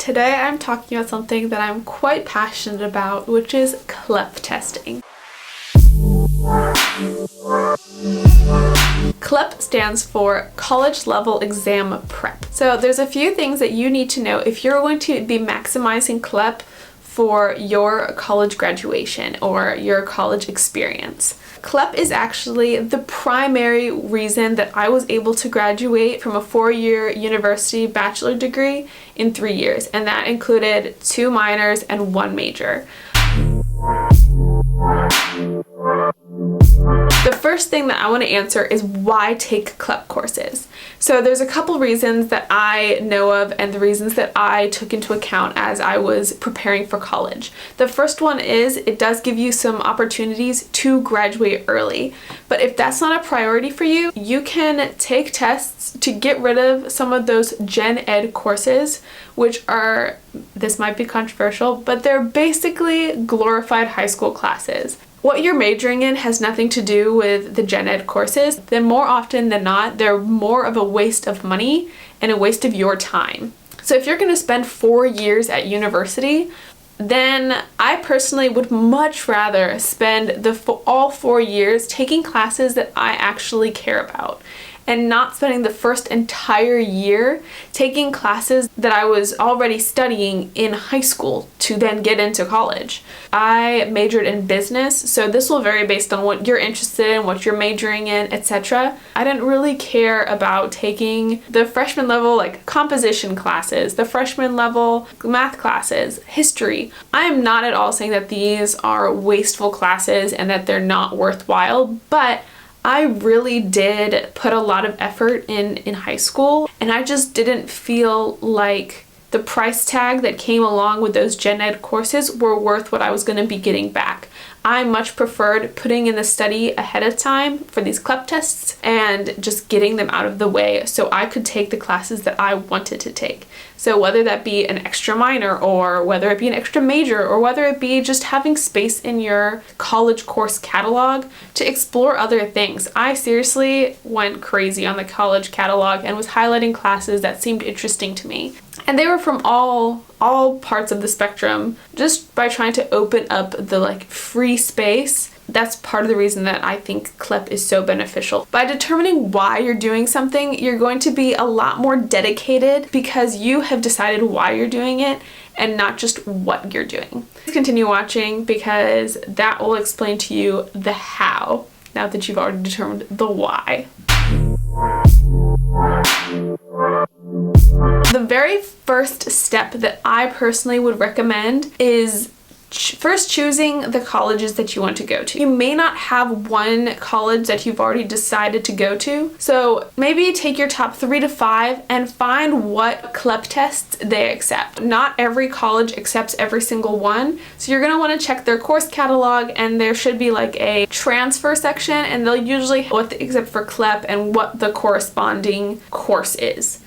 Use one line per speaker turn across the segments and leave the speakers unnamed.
Today I'm talking about something that I'm quite passionate about, which is CLEP testing. CLEP stands for College Level Exam Prep. So there's a few things that you need to know if you're going to be maximizing CLEP for your college graduation or your college experience. CLEP is actually the primary reason that I was able to graduate from a 4-year university bachelor degree in 3 years, and that included 2 minors and 1 major. The first thing that I want to answer is why take CLEP courses. So there's a couple reasons that I know of and the reasons that I took into account as I was preparing for college. The first one is it does give you some opportunities to graduate early. But if that's not a priority for you, you can take tests to get rid of some of those gen ed courses, which are, this might be controversial, but they're basically glorified high school classes. What you're majoring in has nothing to do with the gen ed courses. Then more often than not, they're more of a waste of money and a waste of your time. So if you're going to spend 4 years at university, then I personally would much rather spend all 4 years taking classes that I actually care about, and not spending the first entire year taking classes that I was already studying in high school to then get into college. I majored in business, so this will vary based on what you're interested in, what you're majoring in, etc. I didn't really care about taking the freshman level like composition classes, the freshman level math classes, history. I am not at all saying that these are wasteful classes and that they're not worthwhile, but I really did put a lot of effort in high school, and I just didn't feel like the price tag that came along with those gen ed courses were worth what I was going to be getting back. I much preferred putting in the study ahead of time for these CLEP tests and just getting them out of the way so I could take the classes that I wanted to take. So whether that be an extra minor, or whether it be an extra major, or whether it be just having space in your college course catalog to explore other things. I seriously went crazy on the college catalog and was highlighting classes that seemed interesting to me. And they were from all parts of the spectrum, just by trying to open up the free space. That's part of the reason that I think CLEP is so beneficial. By determining why you're doing something, you're going to be a lot more dedicated because you have decided why you're doing it and not just what you're doing. Please continue watching because that will explain to you the how, now that you've already determined the why. The very first step that I personally would recommend is first choosing the colleges that you want to go to. You may not have one college that you've already decided to go to, so maybe take your top 3 to 5 and find what CLEP tests they accept. Not every college accepts every single one, so you're going to want to check their course catalog, and there should be like a transfer section, and they'll usually have what they accept for CLEP and what the corresponding course is.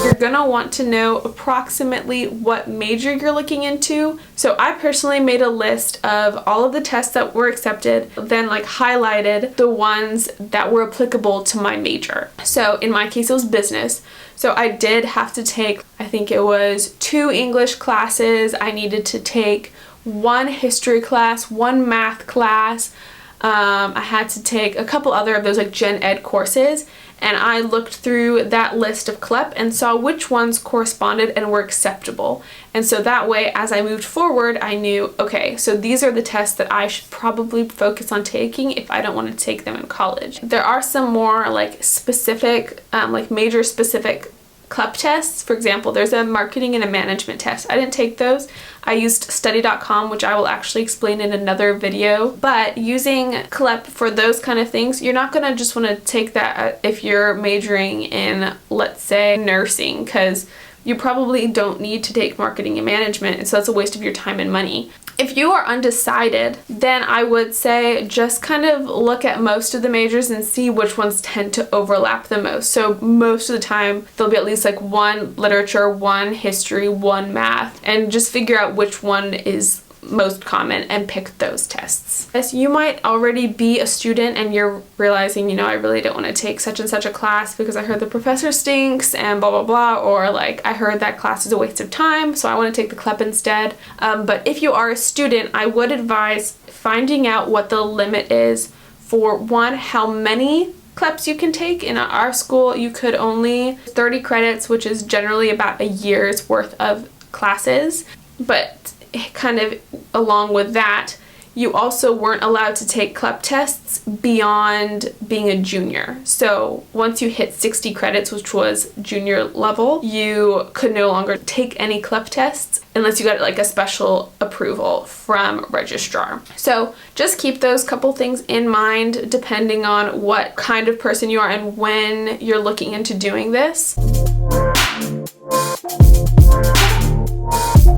You're gonna want to know approximately what major you're looking into. So I personally made a list of all of the tests that were accepted, then highlighted the ones that were applicable to my major. So in my case it was business. So I did have to take, I think it was 2 English classes. I needed to take 1 history class, 1 math class. I had to take a couple other of those gen ed courses, and I looked through that list of CLEP and saw which ones corresponded and were acceptable. And so that way, as I moved forward, I knew, okay, so these are the tests that I should probably focus on taking if I don't want to take them in college. There are some more specific, major specific CLEP tests. For example, there's a marketing and a management test. I didn't take those. I used study.com, which I will actually explain in another video. But using CLEP for those kind of things, you're not gonna just want to take that if you're majoring in, let's say, nursing, because you probably don't need to take marketing and management, and so that's a waste of your time and money. If you are undecided, then I would say just kind of look at most of the majors and see which ones tend to overlap the most. So most of the time, there'll be at least 1 literature, 1 history, 1 math, and just figure out which one is most common and pick those tests. Yes, you might already be a student and you're realizing, you know, I really don't want to take such and such a class because I heard the professor stinks and blah blah blah, or like I heard that class is a waste of time, so I want to take the CLEP instead. But if you are a student, I would advise finding out what the limit is for, one, how many CLEPs you can take. In our school, you could only 30 credits, which is generally about a year's worth of classes. But kind of along with that, you also weren't allowed to take CLEP tests beyond being a junior. So once you hit 60 credits, which was junior level, you could no longer take any CLEP tests unless you got like a special approval from registrar. So just keep those couple things in mind depending on what kind of person you are and when you're looking into doing this.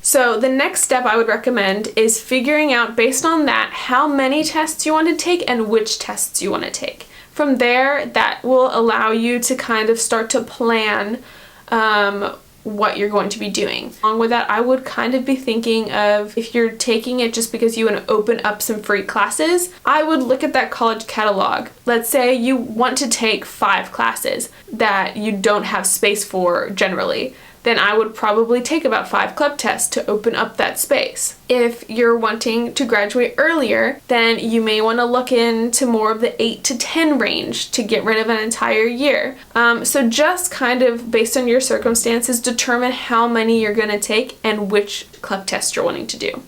So the next step I would recommend is figuring out, based on that, how many tests you want to take and which tests you want to take. From there, that will allow you to kind of start to plan what you're going to be doing. Along with that, I would kind of be thinking of, if you're taking it just because you want to open up some free classes, I would look at that college catalog. Let's say you want to take 5 classes that you don't have space for generally. Then I would probably take about 5 CLEP tests to open up that space. If you're wanting to graduate earlier, then you may want to look into more of the 8 to 10 range to get rid of an entire year. So just kind of based on your circumstances, determine how many you're going to take and which CLEP test you're wanting to do.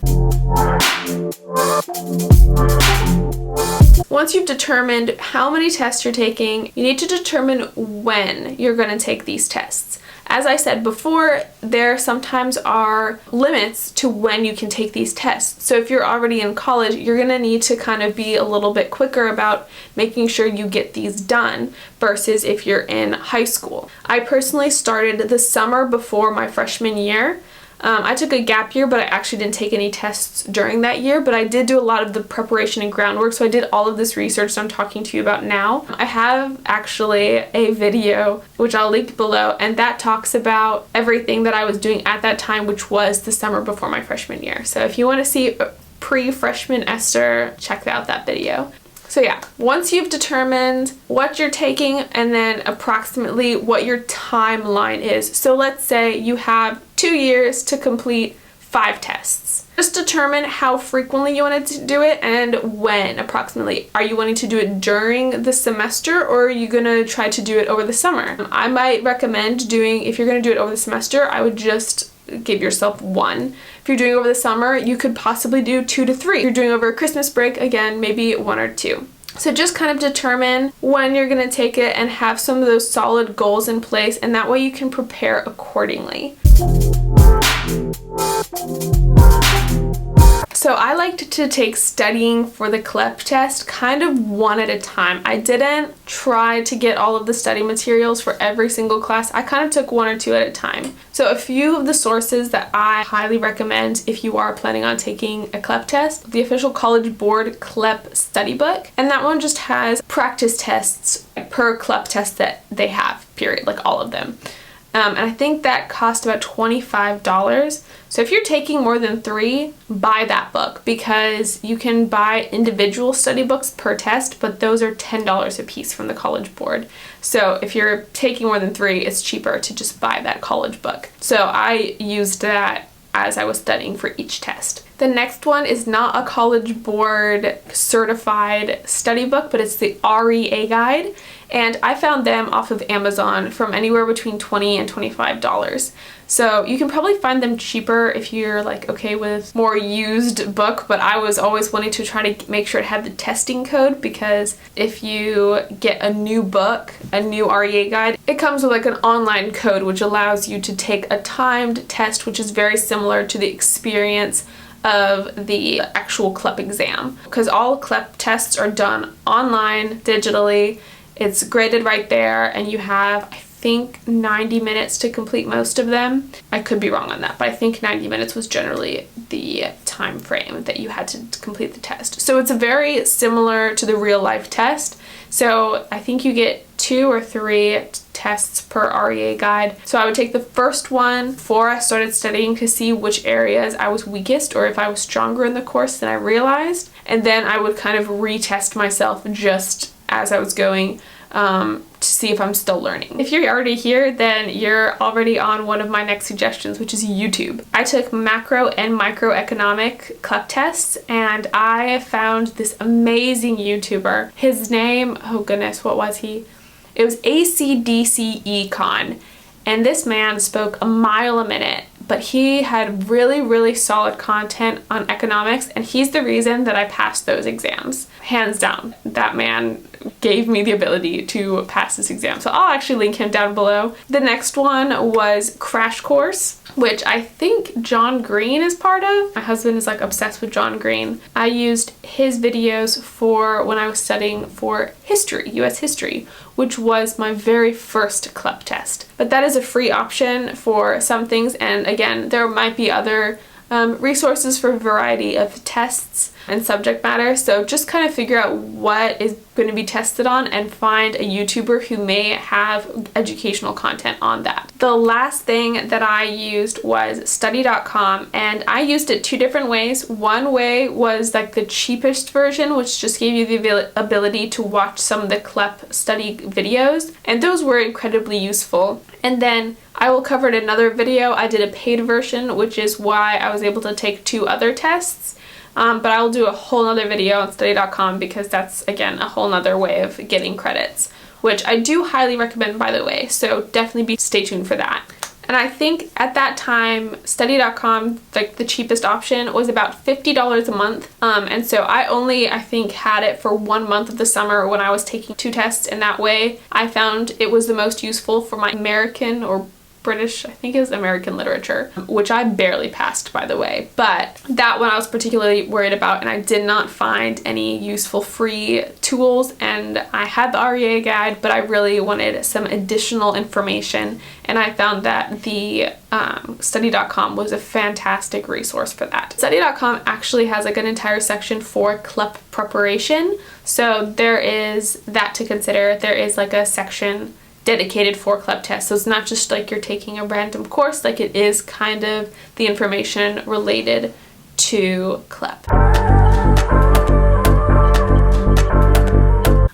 Once you've determined how many tests you're taking, you need to determine when you're going to take these tests. As I said before, there sometimes are limits to when you can take these tests. So if you're already in college, you're going to need to kind of be a little bit quicker about making sure you get these done versus if you're in high school. I personally started the summer before my freshman year. I took a gap year, but I actually didn't take any tests during that year, but I did do a lot of the preparation and groundwork, so I did all of this research that I'm talking to you about now. I have actually a video, which I'll link below, and that talks about everything that I was doing at that time, which was the summer before my freshman year. So if you want to see pre-freshman Esther, check out that video. So yeah, once you've determined what you're taking and then approximately what your timeline is. So let's say you have 2 years to complete 5 tests. Just determine how frequently you want to do it and when approximately. Are you wanting to do it during the semester, or are you going to try to do it over the summer? I might recommend doing, if you're going to do it over the semester, I would just give yourself 1. If you're doing over the summer, you could possibly do 2 to 3. If you're doing over a Christmas break, again, maybe 1 or 2. So just kind of determine when you're going to take it and have some of those solid goals in place, and that way you can prepare accordingly. So I liked to take studying for the CLEP test kind of one at a time. I didn't try to get all of the study materials for every single class. I kind of took 1 or 2 at a time. So a few of the sources that I highly recommend if you are planning on taking a CLEP test, the official College Board CLEP study book, and that one just has practice tests per CLEP test that they have, period, like all of them. And I think that cost about $25. So if you're taking more than 3, buy that book, because you can buy individual study books per test, but those are $10 a piece from the College Board. So if you're taking more than 3, it's cheaper to just buy that college book. So I used that as I was studying for each test. The next one is not a College Board certified study book, but it's the REA guide. And I found them off of Amazon from anywhere between $20 and $25. So you can probably find them cheaper if you're like okay with more used book, but I was always wanting to try to make sure it had the testing code, because if you get a new book, a new REA guide, it comes with like an online code which allows you to take a timed test, which is very similar to the experience of the actual CLEP exam, because all CLEP tests are done online, digitally. It's graded right there, and you have, I think, 90 minutes to complete most of them. I could be wrong on that, but I think 90 minutes was generally the time frame that you had to complete the test. So it's very similar to the real life test. So I think you get 2 or 3 tests per REA guide. So I would take the first one before I started studying to see which areas I was weakest or if I was stronger in the course than I realized. And then I would kind of retest myself just as I was going to see if I'm still learning. If you're already here, then you're already on one of my next suggestions, which is YouTube. I took macro and microeconomic CLEP tests, and I found this amazing YouTuber. His name, oh goodness, what was he? It was ACDC Econ, and this man spoke a mile a minute, but he had really, really solid content on economics, and he's the reason that I passed those exams. Hands down, that man gave me the ability to pass this exam. So I'll actually link him down below. The next one was Crash Course, which I think John Green is part of. My husband is like obsessed with John Green. I used his videos for when I was studying for history, US history, which was my very first CLEP test. But that is a free option for some things, and again, there might be other resources for a variety of tests and subject matter, so just kind of figure out what is going to be tested on and find a YouTuber who may have educational content on that. The last thing that I used was study.com, and I used it 2 different ways. One way was like the cheapest version, which just gave you the ability to watch some of the CLEP study videos, and those were incredibly useful. And then I will cover in another video. I did a paid version, which is why I was able to take 2 other tests. But I will do a whole nother video on study.com because that's, again, a whole nother way of getting credits, which I do highly recommend, by the way, so definitely stay tuned for that. And I think at that time, study.com, like the cheapest option, was about $50 a month. And so I think, had it for 1 month of the summer when I was taking 2 tests, and that way I found it was the most useful for my American or British, I think it was American literature, which I barely passed, by the way. But that one I was particularly worried about, and I did not find any useful free tools, and I had the REA guide, but I really wanted some additional information, and I found that the study.com was a fantastic resource for that. Study.com actually has like an entire section for CLEP preparation, so there is that to consider. There is like a section dedicated for CLEP tests. So it's not just like you're taking a random course, like it is kind of the information related to CLEP.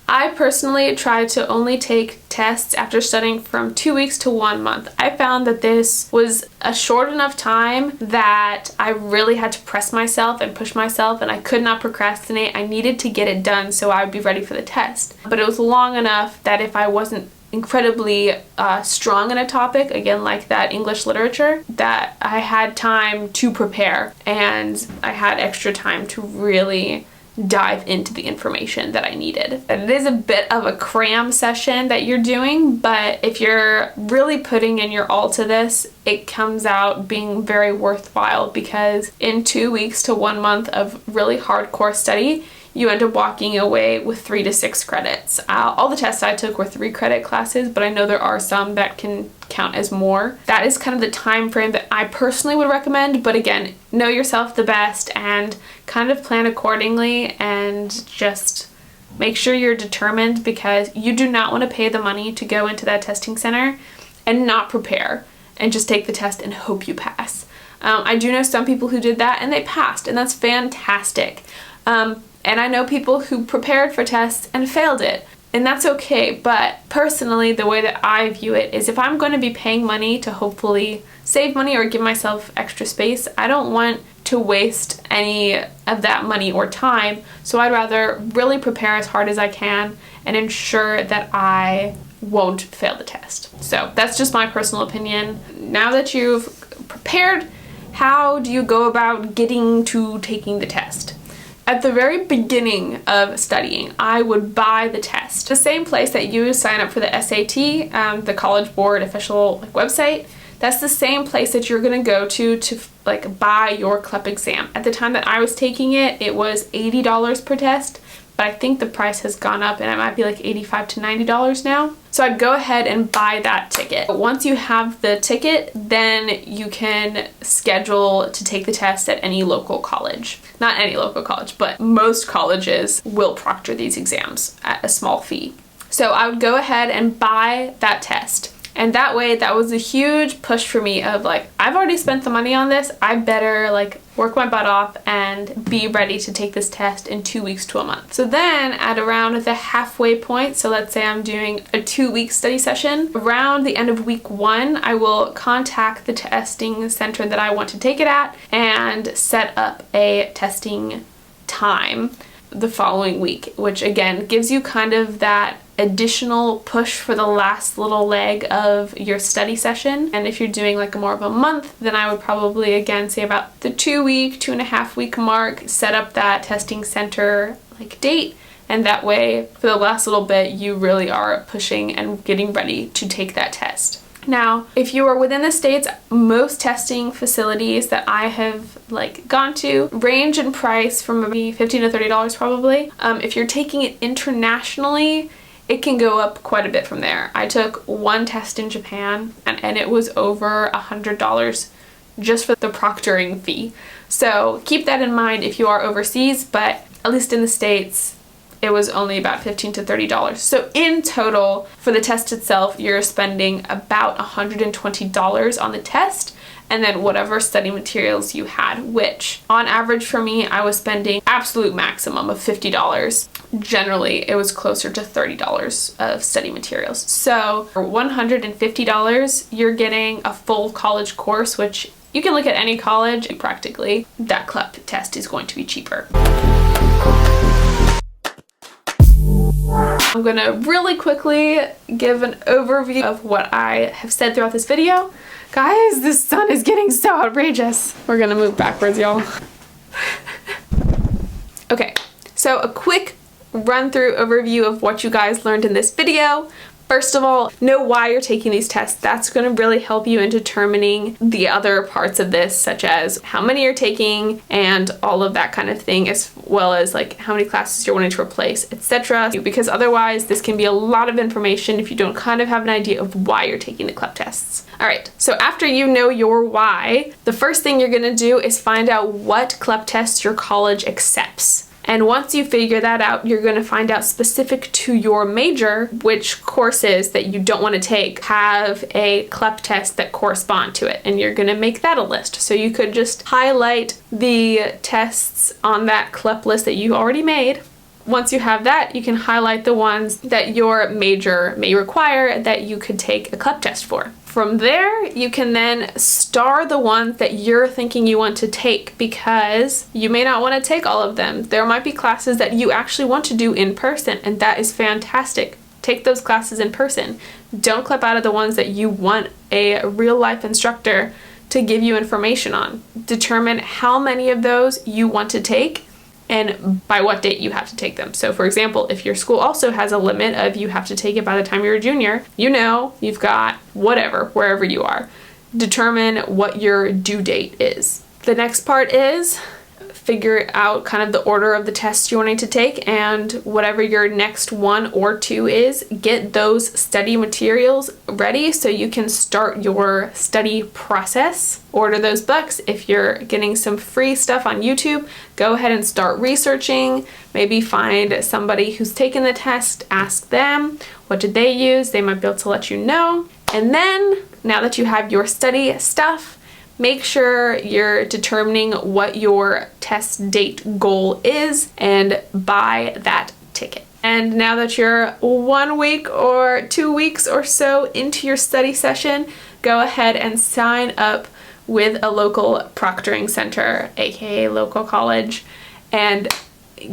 I personally tried to only take tests after studying from 2 weeks to 1 month. I found that this was a short enough time that I really had to press myself and push myself, and I could not procrastinate. I needed to get it done so I would be ready for the test. But it was long enough that if I wasn't incredibly strong in a topic, again like that English literature, that I had time to prepare and I had extra time to really dive into the information that I needed. It is a bit of a cram session that you're doing, but if you're really putting in your all to this, it comes out being very worthwhile, because in 2 weeks to 1 month of really hardcore study, you end up walking away with 3 to 6 credits. All the tests I took were 3 credit classes, but I know there are some that can count as more. That is kind of the time frame that I personally would recommend, but again, know yourself the best and kind of plan accordingly, and just make sure you're determined, because you do not want to pay the money to go into that testing center and not prepare and just take the test and hope you pass. I do know some people who did that and they passed, and that's fantastic. And I know people who prepared for tests and failed it, and that's okay. But personally, the way that I view it is, if I'm going to be paying money to hopefully save money or give myself extra space, I don't want to waste any of that money or time. So I'd rather really prepare as hard as I can and ensure that I won't fail the test. So that's just my personal opinion. Now that you've prepared, how do you go about getting to taking the test? At the very beginning of studying, I would buy the test. The same place that you sign up for the SAT, the College Board official website, that's the same place that you're gonna go to buy your CLEP exam. At the time that I was taking it, it was $80 per test, but I think the price has gone up and it might be like $85 to $90 now. So I'd go ahead and buy that ticket. Once you have the ticket, then you can schedule to take the test at any local college. Not any local college, but most colleges will proctor these exams at a small fee. So I would go ahead and buy that test. And that way, that was a huge push for me of like, I've already spent the money on this. I better like work my butt off and be ready to take this test in 2 weeks to a month. So then at around the halfway point, so let's say I'm doing a 2-week study session, around the end of week 1, I will contact the testing center that I want to take it at and set up a testing time the following week, which again gives you kind of that additional push for the last little leg of your study session. And if you're doing like more of a month, then I would probably again say about the 2.5 week mark, set up that testing center like date, and that way for the last little bit you really are pushing and getting ready to take that test. Now, if you are within the States, most testing facilities that I have like gone to range in price from maybe $15 to $30 probably. If you're taking it internationally, it can go up quite a bit from there. I took one test in Japan and it was over $100 just for the proctoring fee. So keep that in mind if you are overseas, but at least in the States, it was only about $15 to $30. So in total, for the test itself, you're spending about $120 on the test, and then whatever study materials you had, which on average for me, I was spending absolute maximum of $50. Generally, it was closer to $30 of study materials. So for $150, you're getting a full college course, which you can look at any college, practically. That CLEP test is going to be cheaper. I'm gonna really quickly give an overview of what I have said throughout this video. Guys, the sun is getting so outrageous. We're gonna move backwards, y'all. Okay, so a quick run through overview of what you guys learned in this video. First of all, know why you're taking these tests. That's going to really help you in determining the other parts of this, such as how many you're taking and all of that kind of thing, as well as like how many classes you're wanting to replace, etc. Because otherwise, this can be a lot of information if you don't kind of have an idea of why you're taking the CLEP tests. All right, so after you know your why, the first thing you're going to do is find out what CLEP tests your college accepts. And once you figure that out, you're going to find out specific to your major which courses that you don't want to take have a CLEP test that correspond to it. And you're going to make that a list. So you could just highlight the tests on that CLEP list that you already made. Once you have that, you can highlight the ones that your major may require that you could take a CLEP test for. From there, you can then star the ones that you're thinking you want to take, because you may not want to take all of them. There might be classes that you actually want to do in person, and that is fantastic. Take those classes in person. Don't clip out of the ones that you want a real life instructor to give you information on. Determine how many of those you want to take and by what date you have to take them. So for example, if your school also has a limit of you have to take it by the time you're a junior, you know you've got whatever, wherever you are. Determine what your due date is. The next part is figure out kind of the order of the tests you're wanting to take, and whatever your next 1 or 2 is, get those study materials ready so you can start your study process. Order those books. If you're getting some free stuff on YouTube, go ahead and start researching. Maybe find somebody who's taken the test, ask them what did they use. They might be able to let you know. And then now that you have your study stuff, make sure you're determining what your test date goal is and buy that ticket. And now that you're 1 week or 2 weeks or so into your study session, go ahead and sign up with a local proctoring center, aka local college, and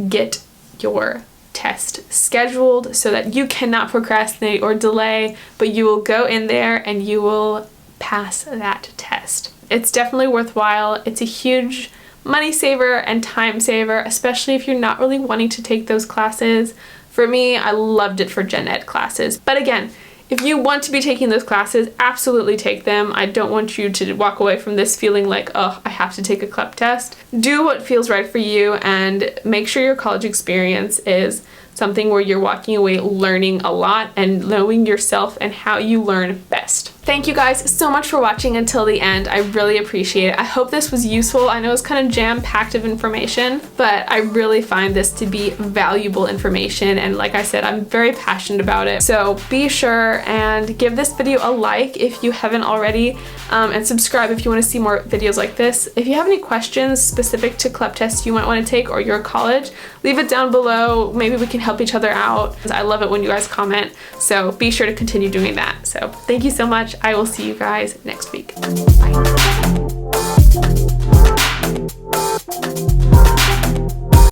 get your test scheduled so that you cannot procrastinate or delay, but you will go in there and you will pass that test. It's definitely worthwhile. It's a huge money saver and time saver, especially if you're not really wanting to take those classes. For me, I loved it for gen ed classes. But again, if you want to be taking those classes, absolutely take them. I don't want you to walk away from this feeling like, oh, I have to take a CLEP test. Do what feels right for you and make sure your college experience is something where you're walking away learning a lot and knowing yourself and how you learn best. Thank you guys so much for watching until the end. I really appreciate it. I hope this was useful. I know it's kind of jam-packed of information, but I really find this to be valuable information, and like I said, I'm very passionate about it. So be sure and give this video a like if you haven't already, and subscribe if you want to see more videos like this. If you have any questions specific to CLEP tests you might want to take or your college, leave it down below. Maybe we can help each other out. I love it when you guys comment, so be sure to continue doing that. So thank you so much. I will see you guys next week. Bye.